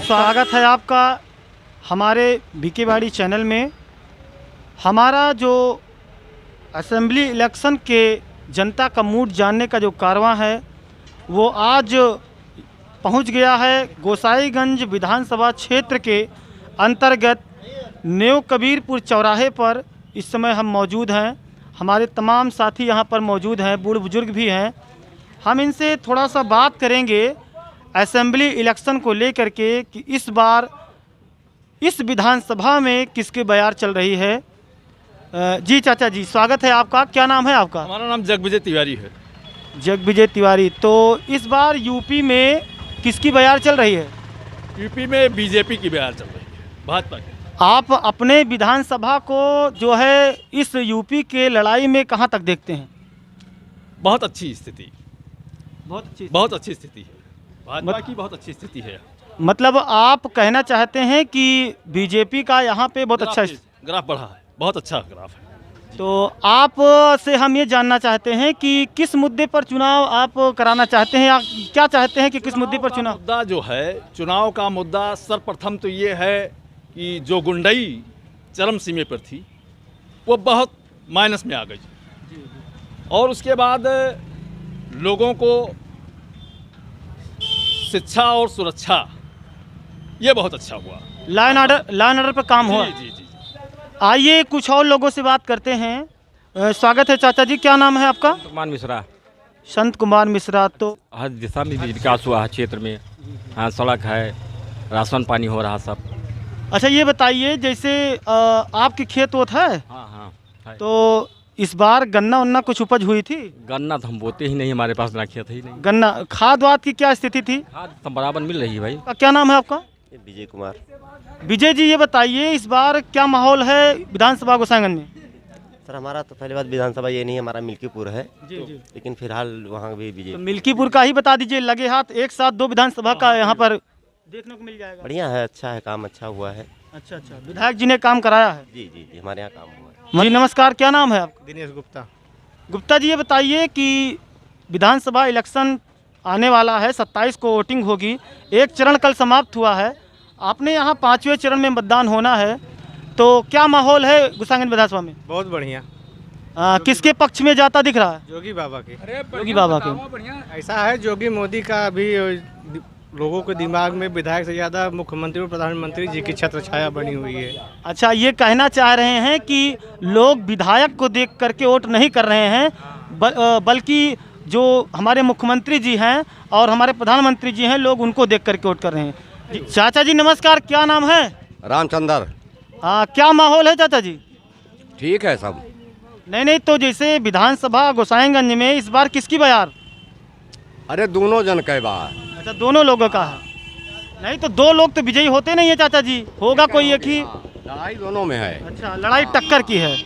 स्वागत है आपका हमारे बीके बाड़ी चैनल में। हमारा जो असेंबली इलेक्शन के जनता का मूड जानने का जो कारवां है वो आज पहुंच गया है गोसाईगंज विधानसभा क्षेत्र के अंतर्गत न्यू कबीरपुर चौराहे पर। इस समय हम मौजूद हैं, हमारे तमाम साथी यहां पर मौजूद हैं, बूढ़े बुजुर्ग भी हैं। हम इनसे थोड़ा सा बात करेंगे असेंबली इलेक्शन को लेकर के कि इस बार इस विधानसभा में किसकी बयार चल रही है। जी चाचा जी, स्वागत है आपका। क्या नाम है आपका? हमारा नाम जगविजय तिवारी है। जगविजय तिवारी। तो इस बार यूपी में किसकी बयार चल रही है? यूपी में बीजेपी की बयार चल रही है, भाजपा की। आप अपने विधानसभा को जो है इस यूपी के लड़ाई में कहाँ तक देखते हैं? बहुत अच्छी स्थिति, बहुत अच्छी स्थिति है। भाजपा की बहुत अच्छी स्थिति है। मतलब आप कहना चाहते हैं कि बीजेपी का यहाँ पे बहुत अच्छा ग्राफ बढ़ा है, बहुत अच्छा ग्राफ है। तो आप से हम ये जानना चाहते हैं कि किस मुद्दे पर चुनाव आप कराना चाहते हैं या क्या चाहते हैं कि किस मुद्दे पर चुनाव? मुद्दा जो है, चुनाव का मुद्दा सर्वप्रथम तो ये है कि जो गुंडई चरम सीमे पर थी वो बहुत माइनस में आ गई, और उसके बाद लोगों को शिक्षा और सुरक्षा ये बहुत अच्छा हुआ। लॉ एंड ऑर्डर पर काम हुआ। जी। आइए कुछ और लोगों से बात करते हैं। स्वागत है चाचा जी, क्या नाम है आपका? कुमार मिश्रा। संत कुमार मिश्रा। तो हर दिशा में भी विकास हुआ है क्षेत्र में। हाँ, सड़क है, राशन पानी हो रहा सब। अच्छा ये बताइए, जैसे आपके खेत वोत है? हाँ है। तो इस बार गन्ना उन्ना कुछ उपज हुई थी? गन्ना तो हम बोते ही नहीं, हमारे पास ना खेत ही नहीं। गन्ना खाद वाद की क्या स्थिति थी? खाद तो बराबर मिल रही है भाई। क्या नाम है आपका? विजय कुमार। विजय जी, ये बताइए इस बार क्या माहौल है विधानसभा गोसाईगंज में? सर हमारा तो पहली बात विधानसभा ये नहीं, हमारा मिल्कीपुर है। जी। लेकिन फिलहाल वहाँ भी तो विजय मिल्कीपुर का ही बता दीजिए, लगे हाथ एक साथ दो विधानसभा का यहाँ पर देखने को मिल जाएगा। बढ़िया है, अच्छा है, काम अच्छा हुआ है। अच्छा, विधायक जी ने काम कराया है। जी, हमारे यहाँ काम हुआ है। जी नमस्कार, क्या नाम है आपका? दिनेश गुप्ता। गुप्ता जी, ये बताइए कि विधानसभा इलेक्शन आने वाला है, 27 को वोटिंग होगी। एक चरण कल समाप्त हुआ है, आपने यहाँ 5वें चरण में मतदान होना है, तो क्या माहौल है गोसाईगंज विधानसभा में? बहुत बढ़िया। किसके पक्ष में जाता दिख रहा है? जोगी बाबा के। योगी बाबा के। ऐसा है, जोगी मोदी का अभी लोगों के दिमाग में विधायक से ज़्यादा मुख्यमंत्री और प्रधानमंत्री जी की छत्र छाया बनी हुई है। अच्छा, ये कहना चाह रहे हैं कि लोग विधायक को देख करके वोट नहीं कर रहे हैं, बल्कि जो हमारे मुख्यमंत्री जी हैं और हमारे प्रधानमंत्री जी हैं, लोग उनको देख करके वोट कर रहे हैं। चाचा जी नमस्कार, क्या नाम है? रामचंद्र। क्या माहौल है चाचा जी? ठीक है सब। नहीं, तो जैसे विधानसभा गोसाईगंज में इस बार किसकी बयार? अरे दोनों जन के बार। अच्छा, दोनों लोगों का है। नहीं तो दो लोग तो विजयी होते नहीं है चाचा जी, होगा कोई एक ही। लड़ाई दोनों में है। अच्छा, लड़ाई टक्कर की है।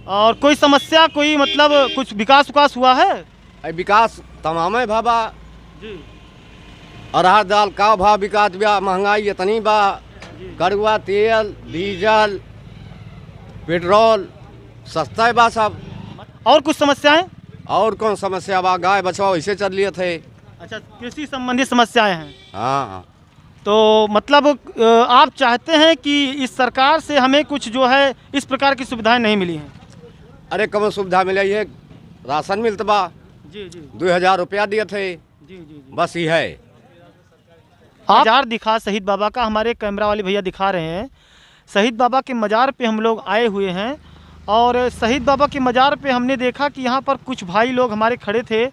और कोई समस्या, कोई मतलब कुछ विकास हुआ है? विकास तमाम है बाबा जी। अरहर दाल का भाव विकास बा, महंगाई इतनी बा, कड़ुआ तेल, डीजल, पेट्रोल सस्ता है बा सब। और कुछ समस्याएं? और कौन समस्या बा? गाय बछवा वैसे चल लिए थे। अच्छा, कृषि संबंधित समस्याएं हैं। हाँ। तो मतलब आप चाहते हैं कि इस सरकार से हमें कुछ जो है इस प्रकार की सुविधाएं नहीं मिली हैं? अरे कम सुविधा मिली है, राशन मिलता बा। जी। 2000 रुपया दिए थे। जी। बस ये है। मजार दिखा शहीद बाबा का, हमारे कैमरा वाले भैया दिखा रहे हैं। शहीद बाबा के मज़ार पे हम लोग आए हुए हैं, और शहीद बाबा के मज़ार पे हमने देखा कि यहाँ पर कुछ भाई लोग हमारे खड़े थे।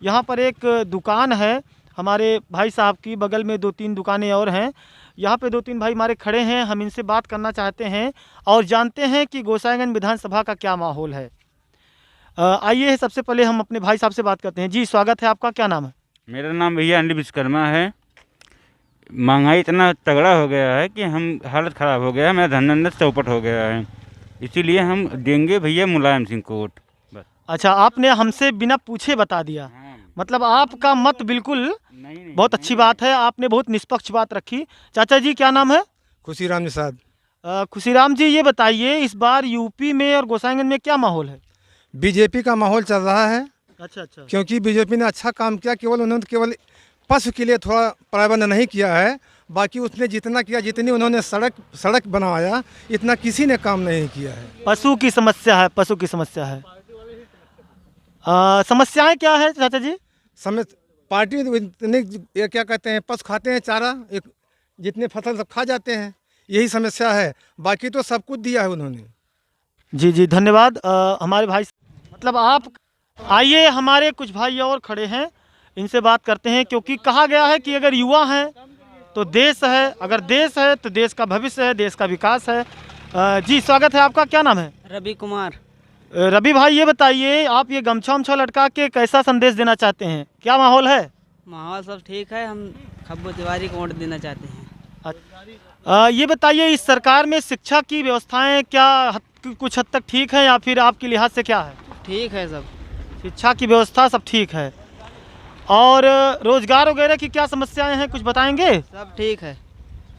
यहाँ पर एक दुकान है हमारे भाई साहब की, बगल में 2-3 दुकानें और हैं। यहाँ पे 2-3 भाई हमारे खड़े हैं, हम इनसे बात करना चाहते हैं और जानते हैं कि गोसाईगंज विधानसभा का क्या माहौल है। आइए सबसे पहले हम अपने भाई साहब से बात करते हैं। जी स्वागत है आपका, क्या नाम है? मेरा नाम भैया अनिल विश्वकर्मा है। महंगाई इतना तगड़ा हो गया है कि हम हालत ख़राब हो गया है, मेरा धंधा चौपट हो गया है, इसीलिए हम देंगे भैया मुलायम सिंह को वोट। बस। अच्छा, आपने हमसे बिना पूछे बता दिया। हाँ। मतलब आपका मत बिल्कुल नहीं, बहुत अच्छी बात है, आपने बहुत निष्पक्ष बात रखी। चाचा जी क्या नाम है? खुशीराम निषाद। खुशीराम जी, ये बताइए इस बार यूपी में और गोसाईगंज में क्या माहौल है? बीजेपी का माहौल चल रहा है। अच्छा। क्योंकि बीजेपी ने अच्छा काम किया, केवल उन्होंने केवल पशु के लिए थोड़ा प्रबंध नहीं किया है, बाकी उसने जितना किया, जितनी उन्होंने सड़क बनवाया, इतना किसी ने काम नहीं किया है। पशु की समस्या है, पशु की समस्या है। समस्याएं क्या है चाचा जी? समय पार्टी इतने ये क्या कहते हैं, पशु खाते हैं चारा, एक जितने फसल सब खा जाते हैं, यही समस्या है। बाकी तो सब कुछ दिया है उन्होंने। जी जी धन्यवाद। हमारे भाई मतलब आप आइए, हमारे कुछ भाई और खड़े हैं, इनसे बात करते हैं, क्योंकि कहा गया है कि अगर युवा हैं तो देश है, अगर देश है तो देश का भविष्य है, देश का विकास है। जी स्वागत है आपका, क्या नाम है? रवि कुमार। रवि भाई ये बताइए, आप ये गमछा उमछा लटका के कैसा संदेश देना चाहते हैं, क्या माहौल है? माहौल सब ठीक है, हम खब्बू तिवारी को वोट देना चाहते हैं। ये बताइए, इस सरकार में शिक्षा की व्यवस्थाएं क्या कुछ हद तक ठीक है, या फिर आपके लिहाज से क्या है? ठीक है, सब शिक्षा की व्यवस्था सब ठीक है। और रोजगार वगैरह की क्या समस्याएं हैं, कुछ बताएंगे? सब ठीक है।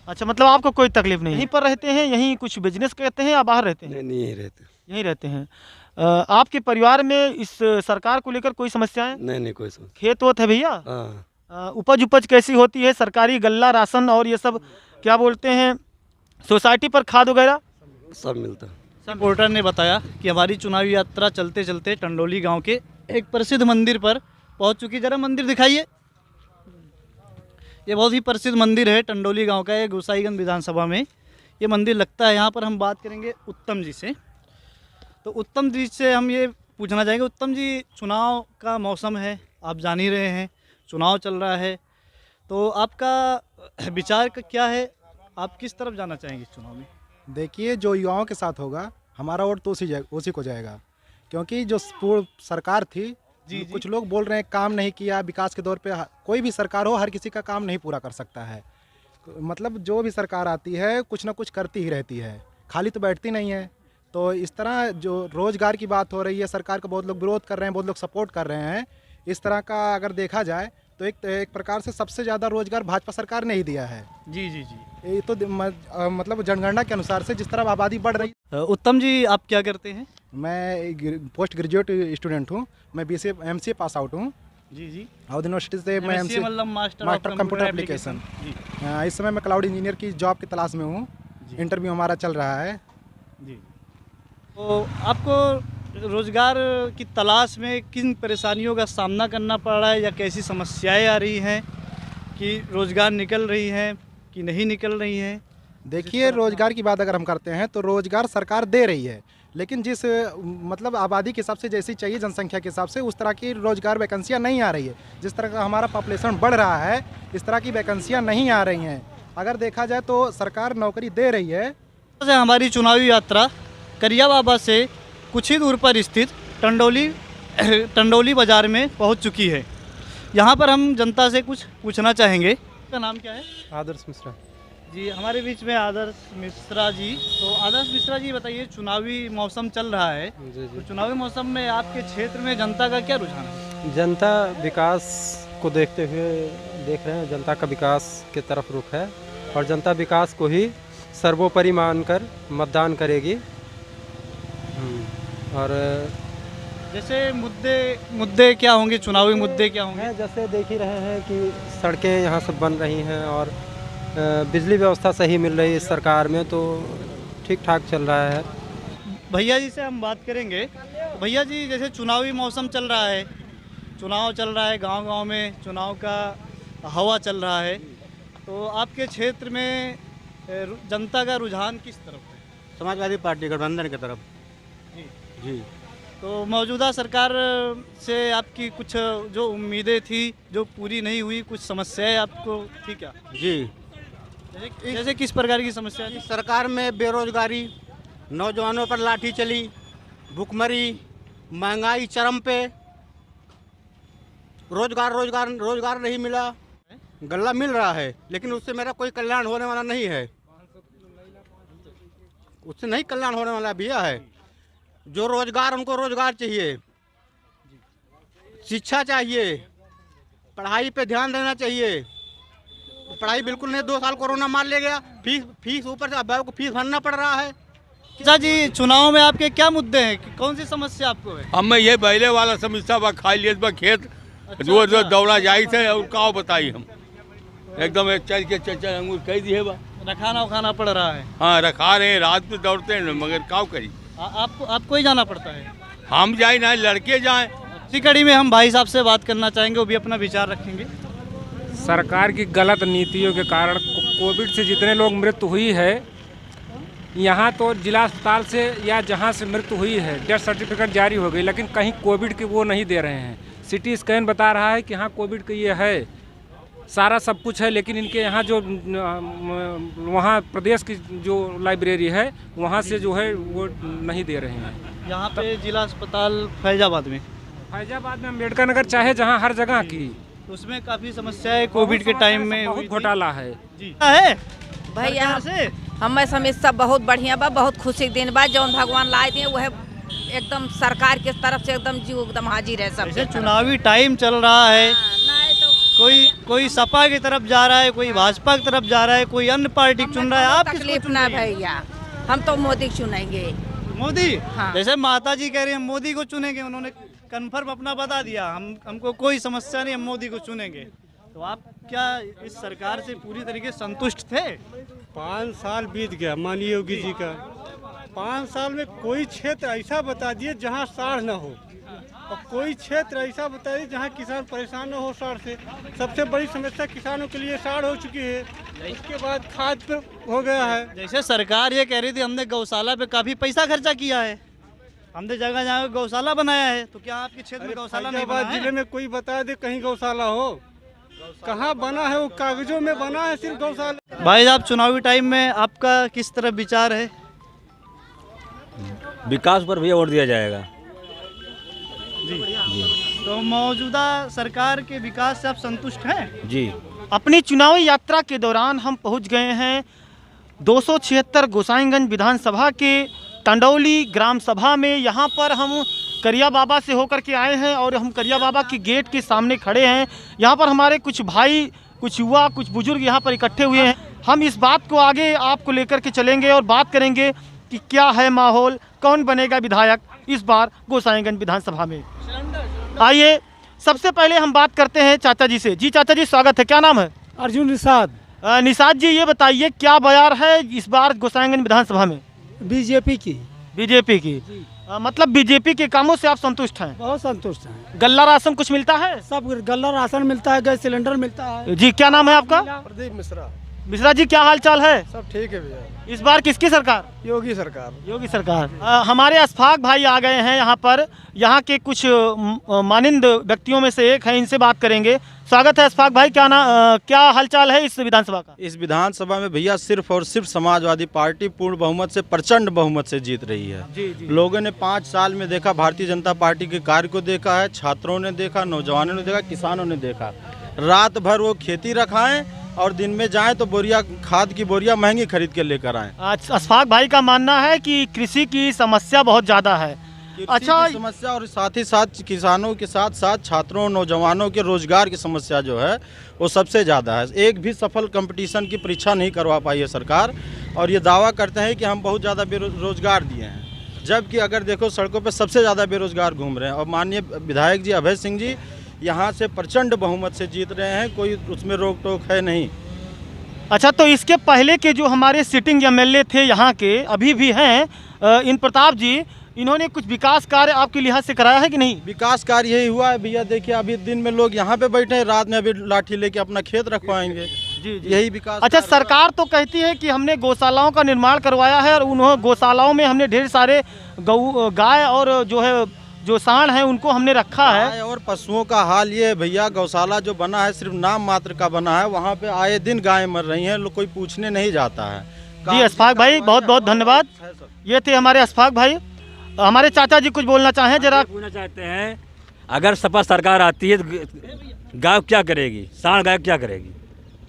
अच्छा, मतलब आपको कोई तकलीफ नहीं? यहीं पर रहते हैं, यहीं कुछ बिजनेस करते हैं या बाहर रहते हैं? नहीं रहते, यहीं रहते हैं। आपके परिवार में इस सरकार को लेकर कोई समस्याएं? नहीं कोई समस्या। खेत वोत है भैया? हाँ। उपज कैसी होती है? सरकारी गल्ला राशन और ये सब क्या बोलते हैं, सोसाइटी पर खाद वगैरह सब मिलता। रिपोर्टर ने बताया कि हमारी चुनावी यात्रा चलते चलते टंडोली गांव के एक प्रसिद्ध मंदिर पर पहुंच चुकी। जरा मंदिर दिखाइए। ये बहुत ही प्रसिद्ध मंदिर है टंडोली गांव का, ये गोसाईगंज विधानसभा में ये मंदिर लगता है। यहाँ पर हम बात करेंगे उत्तम जी से। तो उत्तम जी से हम ये पूछना चाहेंगे, उत्तम जी, चुनाव का मौसम है, आप जान ही रहे हैं, चुनाव चल रहा है, तो आपका विचार का क्या है, आप किस तरफ जाना चाहेंगे इस चुनाव में? देखिए, जो युवाओं के साथ होगा हमारा वोट तो उसी को जाएगा, क्योंकि जो सरकार थी जी, कुछ लोग बोल रहे हैं काम नहीं किया। विकास के दौर पे कोई भी सरकार हो, हर किसी का काम नहीं पूरा कर सकता है। मतलब जो भी सरकार आती है कुछ ना कुछ करती ही रहती है, खाली तो बैठती नहीं है। तो इस तरह जो रोज़गार की बात हो रही है, सरकार का बहुत लोग विरोध कर रहे हैं, बहुत लोग सपोर्ट कर रहे हैं। इस तरह का अगर देखा जाए तो एक प्रकार से सबसे ज़्यादा रोज़गार भाजपा सरकार ने ही दिया है। जी जी जी। ये तो मतलब जनगणना के अनुसार से जिस तरह आबादी बढ़ रही है। उत्तम जी, आप क्या करते हैं? मैं पोस्ट ग्रेजुएट स्टूडेंट हूँ, मैं BCA MCA पास आउट हूँ। जी जी। और यूनिवर्सिटी से मैं MCA मतलब मास्टर कंप्यूटर एप्लीकेशन। इस समय मैं क्लाउड इंजीनियर की जॉब की तलाश में हूँ, इंटरव्यू हमारा चल रहा है। जी। तो आपको रोज़गार की तलाश में किन परेशानियों का सामना करना पड़ रहा है, या कैसी समस्याएं आ रही हैं कि रोज़गार निकल रही हैं कि नहीं निकल रही हैं? देखिए, रोज़गार की बात अगर हम करते हैं तो रोज़गार सरकार दे रही है, लेकिन जिस मतलब आबादी के हिसाब से जैसी चाहिए, जनसंख्या के हिसाब से, उस तरह की रोज़गार वैकेंसियाँ नहीं आ रही है। जिस तरह का हमारा पॉपुलेशन बढ़ रहा है, इस तरह की वैकेंसियाँ नहीं आ रही हैं। अगर देखा जाए तो सरकार नौकरी दे रही है। हमारी चुनावी यात्रा करिया बाबा से कुछ ही दूर पर स्थित टंडोली बाज़ार में पहुंच चुकी है। यहां पर हम जनता से कुछ पूछना चाहेंगे। आपका नाम क्या है? आदर्श मिश्रा जी। हमारे बीच में आदर्श मिश्रा जी। तो आदर्श मिश्रा जी, बताइए, चुनावी मौसम चल रहा है जी। तो चुनावी मौसम में आपके क्षेत्र में जनता का क्या रुझान है? जनता विकास को देखते हुए देख रहे हैं, जनता का विकास की तरफ रुख है, और जनता विकास को ही सर्वोपरि मानकर मतदान करेगी। और जैसे मुद्दे क्या होंगे, चुनावी मुद्दे क्या होंगे? जैसे देख ही रहे हैं कि सड़कें यहाँ सब बन रही हैं, और बिजली व्यवस्था सही मिल रही है इस सरकार में, तो ठीक ठाक चल रहा है। भैया जी से हम बात करेंगे। भैया जी, जैसे चुनावी मौसम चल रहा है, चुनाव चल रहा है, गांव-गांव में चुनाव का हवा चल रहा है, तो आपके क्षेत्र में जनता का रुझान किस तरफ है? समाजवादी पार्टी गठबंधन की तरफ। जी। तो मौजूदा सरकार से आपकी कुछ जो उम्मीदें थी जो पूरी नहीं हुई, कुछ समस्याएं आपको थी क्या? जी। जैसे किस प्रकार की समस्या थी? सरकार में बेरोजगारी, नौजवानों पर लाठी चली, भूखमरी, महंगाई चरम पे, रोजगार नहीं मिला। गल्ला मिल रहा है, लेकिन उससे मेरा कोई कल्याण होने वाला नहीं है, उससे नहीं कल्याण होने वाला भैया है। जो रोजगार, उनको रोजगार चाहिए, शिक्षा चाहिए, पढ़ाई पे ध्यान देना चाहिए। पढ़ाई बिल्कुल नहीं, 2 साल कोरोना मार ले गया, फीस ऊपर से अभिभावक को फीस भरना पड़ रहा है। चाचा जी, चुनाव में आपके क्या मुद्दे हैं, कौन सी समस्या आपको है? हमें ये पहले वाला समस्या बा, खाई लिए खेत जो दौड़ा जाई थे, और का बताई हम। एकदम एक चल के चल अंगूर कह दिए बा। रखाना उखाना पड़ रहा है। हाँ रखा रहे हैं, रात में दौड़ते हैं मगर क्या करी। आपको ही जाना पड़ता है? हम जाए ना लड़के जाएं। इसी कड़ी में हम भाई साहब से बात करना चाहेंगे, वो भी अपना विचार रखेंगे। सरकार की गलत नीतियों के कारण कोविड से जितने लोग मृत्यु हुई है, यहाँ तो जिला अस्पताल से या जहाँ से मृत्यु हुई है डेथ सर्टिफिकेट जारी हो गई, लेकिन कहीं कोविड के वो नहीं दे रहे हैं। सिटी स्कैन बता रहा है कि हाँ कोविड का ये है, सारा सब कुछ है, लेकिन इनके यहाँ जो वहाँ प्रदेश की जो लाइब्रेरी है वहाँ से जो है वो नहीं दे रहे हैं। यहाँ पे जिला अस्पताल फैजाबाद में अम्बेडकर नगर चाहे जहाँ हर जगह की, उसमें काफ़ी समस्या है। कोविड के टाइम में बहुत घोटाला है जी है भैया से हमें समीक्षा बहुत बढ़िया बा, बहुत खुशी दिन बा। जौन भगवान लाए दिए वह एकदम सरकार के तरफ से एकदम जीव एकदम हाजिर है। सब चुनावी टाइम चल रहा है, कोई सपा की तरफ जा रहा है, कोई भाजपा की तरफ जा रहा है, कोई अन्य पार्टी चुन रहा है। आप तकलीफ ना भैया, हम तो मोदी चुनेंगे। मोदी? हाँ। जैसे माता जी कह रहे हैं मोदी को चुनेंगे, उन्होंने कन्फर्म अपना बता दिया, हमको कोई समस्या नहीं, हम मोदी को चुनेंगे। तो आप क्या इस सरकार से पूरी तरीके से संतुष्ट थे? 5 साल बीत गया माननीय योगी जी का। 5 साल में कोई क्षेत्र ऐसा बता दिए जहाँ साढ़ न हो, और कोई क्षेत्र ऐसा बता दिए जहाँ किसान परेशान न हो साढ़ से। सबसे बड़ी समस्या किसानों के लिए साढ़ हो चुकी है, उसके बाद खाद पे हो गया है। जैसे सरकार ये कह रही थी हमने गौशाला पे काफ़ी पैसा खर्चा किया है, हमने जगह जगह गौशाला बनाया है, तो क्या आपके क्षेत्र में गौशाला नहीं बना है? जिले में कोई बता दे कहीं गौशाला हो, कहाँ बना है? वो कागजों में बना है सिर्फ गौशाला। भाई साहब चुनावी टाइम में आपका किस तरह विचार है? विकास पर भी वोट दिया जाएगा जी। तो मौजूदा सरकार के विकास से आप संतुष्ट हैं? जी। अपनी चुनावी यात्रा के दौरान हम पहुंच गए हैं 276 गोसाईगंज विधानसभा के टंडौली ग्राम सभा में। यहाँ पर हम करिया बाबा से होकर के आए हैं और हम करिया बाबा के गेट के सामने खड़े हैं। यहाँ पर हमारे कुछ भाई, कुछ युवा, कुछ बुजुर्ग यहाँ पर इकट्ठे हुए हैं। हम इस बात को आगे आपको लेकर के चलेंगे और बात करेंगे कि क्या है माहौल, कौन बनेगा विधायक इस बार गोसाईगंज विधानसभा में। आइए सबसे पहले हम बात करते हैं चाचा जी से। जी चाचा जी स्वागत है, क्या नाम है? अर्जुन निषाद। निषाद जी ये बताइए क्या बयार है इस बार गोसाईगंज विधानसभा में? बीजेपी की। बीजेपी की? मतलब बीजेपी के कामों से आप संतुष्ट हैं? बहुत संतुष्ट हैं। गल्ला राशन कुछ मिलता है? सब गल्ला राशन मिलता है, गैस सिलेंडर मिलता है। जी क्या नाम है आपका? प्रदीप मिश्रा। मिश्रा जी क्या हाल चाल है? सब ठीक है भैया। इस बार किसकी सरकार? योगी सरकार। योगी सरकार। हमारे अशफाक भाई आ गए हैं यहाँ पर, यहाँ के कुछ मानिंद व्यक्तियों में से एक हैं, इनसे बात करेंगे। स्वागत है अशफाक भाई, क्या हालचाल है इस विधानसभा का? इस विधानसभा में भैया सिर्फ और सिर्फ समाजवादी पार्टी पूर्ण बहुमत से, प्रचंड बहुमत से जीत रही है। जी जी। लोगों ने 5 साल में देखा, भारतीय जनता पार्टी के कार्य को देखा है, छात्रों ने देखा, नौजवानों ने देखा, किसानों ने देखा। रात भर वो खेती रखाएं और दिन में जाएं तो बोरिया खाद की बोरिया महंगी खरीद के लेकर आएं। अशफाक भाई का मानना है कि कृषि की समस्या बहुत ज़्यादा है। अच्छा, समस्या और साथ ही साथ किसानों के साथ साथ छात्रों, नौजवानों के रोजगार की समस्या जो है वो सबसे ज़्यादा है। एक भी सफल कंपटीशन की परीक्षा नहीं करवा पाई है सरकार, और ये दावा करते हैं कि हम बहुत ज़्यादा बेरोजगार दिए हैं, जबकि अगर देखो सड़कों पर सबसे ज़्यादा बेरोजगार घूम रहे हैं। और माननीय विधायक जी अभय सिंह जी यहाँ से प्रचंड बहुमत से जीत रहे हैं, कोई उसमें रोक टोक है नहीं। अच्छा, तो इसके पहले के जो हमारे सिटिंग एमएलए थे यहाँ के, अभी भी हैं, इन प्रताप जी, इन्होंने कुछ विकास कार्य आपके लिहाज से कराया है कि नहीं? विकास कार्य यही हुआ है भैया, देखिए अभी दिन में लोग यहाँ पे बैठे हैं, रात में अभी लाठी लेके अपना खेत रखवाएंगे। जी जी। यही विकास। अच्छा, सरकार तो कहती है कि हमने गौशालाओं का निर्माण करवाया है और उन्होंने गौशालाओं में हमने ढेर सारे गाय और जो सांड है उनको हमने रखा है। और पशुओं का हाल ये है भैया, गौशाला जो बना है सिर्फ नाम मात्र का बना है, वहाँ पे आए दिन गायें मर रही हैं, लोग कोई पूछने नहीं जाता है। जी अशफाक भाई बहुत बहुत धन्यवाद। ये थे हमारे अशफाक भाई। हमारे चाचा जी कुछ बोलना चाहें जरा? बोलना चाहते हैं, अगर सपा सरकार आती है गाय क्या करेगी, सांड गाय क्या करेगी?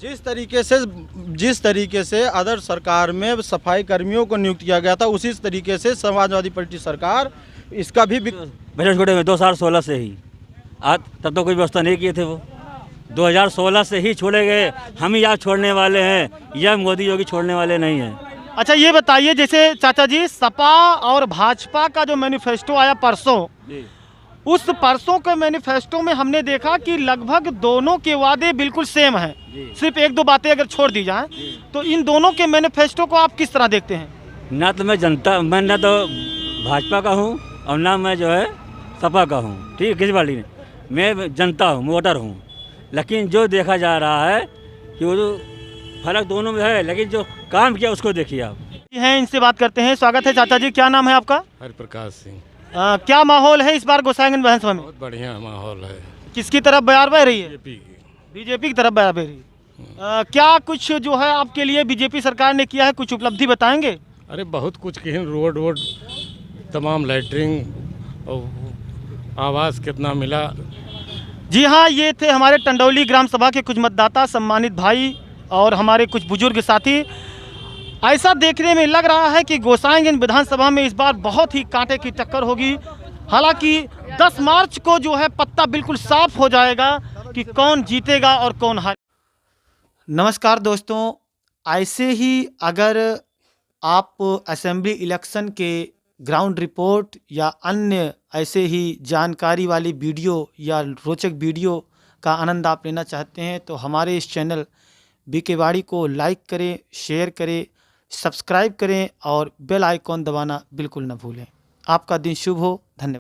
जिस तरीके से अदर सरकार में सफाई कर्मियों को नियुक्त किया गया था, उसी तरीके से समाजवादी पार्टी सरकार इसका भी बजट में 2016 से ही आज तब तो कोई व्यवस्था नहीं किए थे। वो 2016 से ही छोड़े गए, हम ही आज छोड़ने वाले हैं, यह मोदी योगी छोड़ने वाले नहीं हैं। अच्छा ये बताइए, जैसे चाचा जी सपा और भाजपा का जो मैनिफेस्टो आया परसों, उस परसों के मैनिफेस्टो में हमने देखा कि लगभग दोनों के वादे बिल्कुल सेम हैं, सिर्फ एक दो बातें अगर छोड़ दी जाएं, तो इन दोनों के मैनिफेस्टो को आप किस तरह देखते हैं? ना तो मैं ना तो भाजपा का हूँ और ना मैं जो है सपा का हूँ, ठीक है, किस पार्टी में, मैं जनता हूँ, वोटर हूँ। लेकिन जो देखा जा रहा है कि वो जो फर्क दोनों में है, लेकिन जो काम किया उसको देखिए आप। हैं, इनसे बात करते हैं। स्वागत है चाचा जी, क्या नाम है आपका? हरिप्रकाश सिंह। क्या माहौल है इस बार गोसाईगंज विधानसभा में? बहुत बढ़िया माहौल है। किसकी तरफ बयार बह रही है? बीजेपी की तरफ बयार बह रही है। क्या कुछ जो है आपके लिए बीजेपी सरकार ने किया है, कुछ उपलब्धि बताएंगे? अरे बहुत कुछ किए, रोड वोड तमाम लैटरिंग और आवास कितना मिला। जी हाँ, ये थे हमारे टंडौली ग्राम सभा के कुछ मतदाता, सम्मानित भाई और हमारे कुछ बुजुर्ग साथी। ऐसा देखने में लग रहा है कि गोसाईगंज विधानसभा में इस बार बहुत ही कांटे की टक्कर होगी। हालांकि 10 मार्च को जो है पत्ता बिल्कुल साफ हो जाएगा कि कौन जीतेगा और कौन हारे। नमस्कार दोस्तों, ऐसे ही अगर आप असेंबली इलेक्शन के ग्राउंड रिपोर्ट या अन्य ऐसे ही जानकारी वाली वीडियो या रोचक वीडियो का आनंद आप लेना चाहते हैं तो हमारे इस चैनल बीके वाड़ी को लाइक करें, शेयर करें, सब्सक्राइब करें और बेल आइकॉन दबाना बिल्कुल न भूलें। आपका दिन शुभ हो। धन्यवाद।